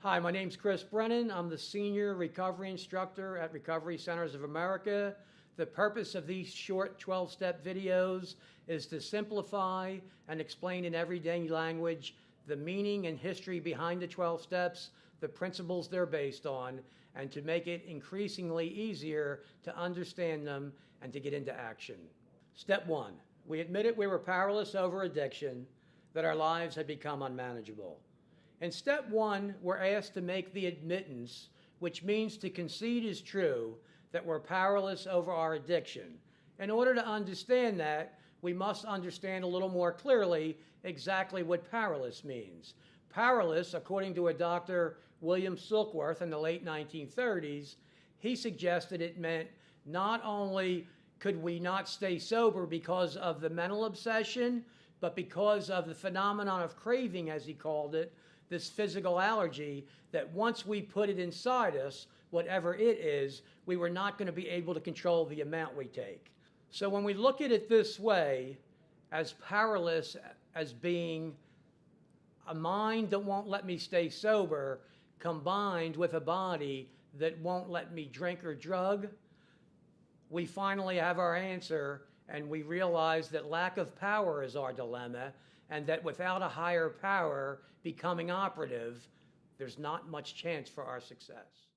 Hi, my name's Chris Brennan. I'm the Senior Recovery Instructor at Recovery Centers of America. The purpose of these short 12-step videos is to simplify and explain in everyday language the meaning and history behind the 12 steps, the principles they're based on, and to make it increasingly easier to understand them and to get into action. Step 1. We admitted we were powerless over addiction, that our lives had become unmanageable. In step 1, we're asked to make the admittance, which means to concede is true, that we're powerless over our addiction. In order to understand that, we must understand a little more clearly exactly what powerless means. Powerless, according to a Dr. William Silkworth in the late 1930s, he suggested it meant not only could we not stay sober because of the mental obsession, but because of the phenomenon of craving, as he called it, this physical allergy, that once we put it inside us, whatever it is, we were not going to be able to control the amount we take. So when we look at it this way, as powerless as being a mind that won't let me stay sober, combined with a body that won't let me drink or drug, we finally have our answer, and we realize that lack of power is our dilemma, and that without a higher power becoming operative, there's not much chance for our success.